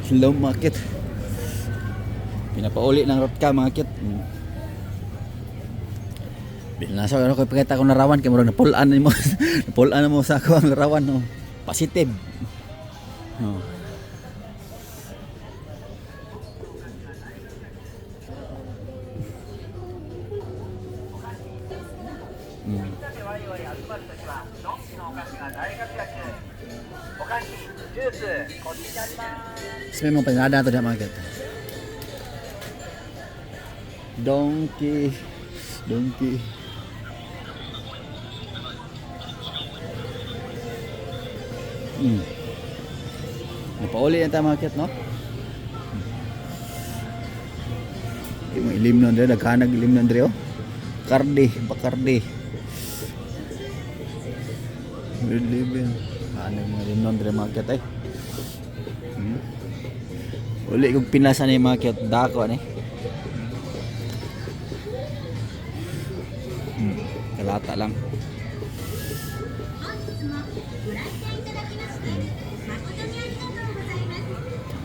Slow market. Pinapauli ng road ka mga kit. Nasa ano ko pakita ko narawan kay murag napulan mo. Napulan mo sa ako ang larawan no. Positive. Oh. Sa may mga panada to na market. Donkey. Napauli yung market no? Yung mga ilim nun dre, nagkanag ilim nun dre oh. Bakardi. Good living. Ano yung mga ilim nun dre market eh. Uli kong pinasan yung market, dako eh. Kalata lang.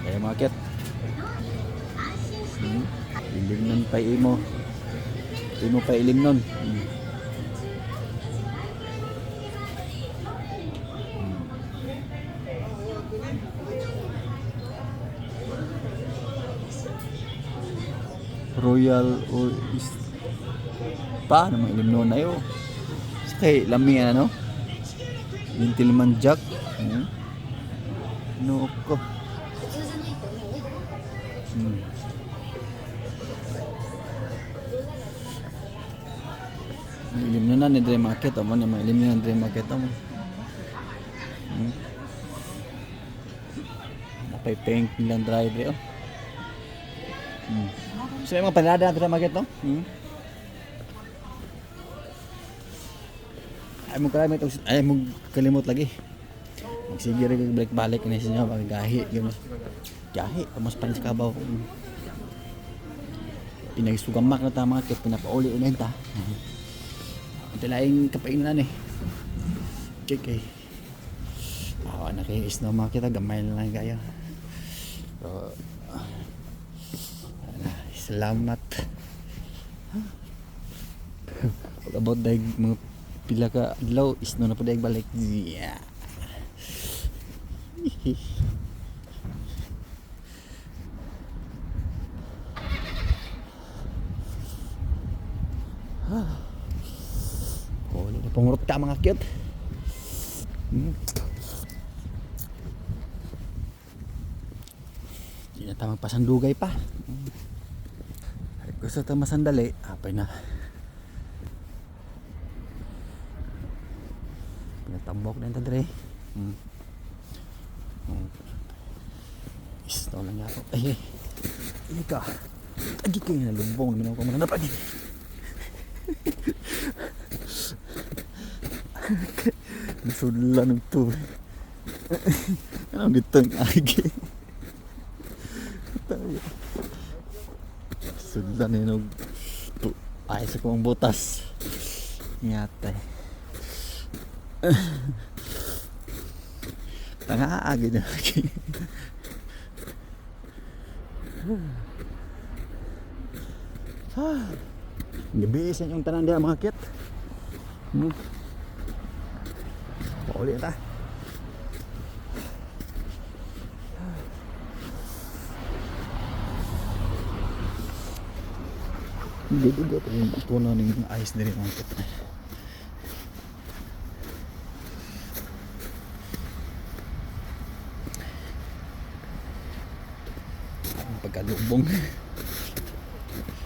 Kaya market. Ilim nun pa imo. Imo pa ilim nun. Royal or is paano mga ilim nun ayo. Kay lami ano? Gentleman Jack. No ko. Ilim na ni dre market mo ni ilim na dre market mo. Napay pink nilang driver oh. So yung mga panada dre market no? Ay mo kalimot lagi. Magsige rin balik ni sinyo gahi gyud. Gahi kamos pa sa kabaw. Pinagsugamak na ta market pinapauli ulit ta. Ito laing kapainan eh. Check eh. Na kayo isno makita gamay na lang kayo. So, salamat. Pag about daig mga pila ka adlaw isno na po daig balik. Yeah. Ini na pangurot ka mga cute. Hindi na tamang pasandugay pa. Gusto ito masandali, apay na. Pinatambok na yung tadre. Isno lang ako. Ay, ini ka. Agi ko yung nalumbong. Naminaw ko muna na pa din. Nasudlan ng to. Anong ditong agi? Sudlan yung ay sa kumang butas. Ngate. Tanga-agi na lagi. Gabisan yung tanan dia mga kit. Uli ta. Dugo pa yung puno ng ice diri mga kit. Pagkalubong.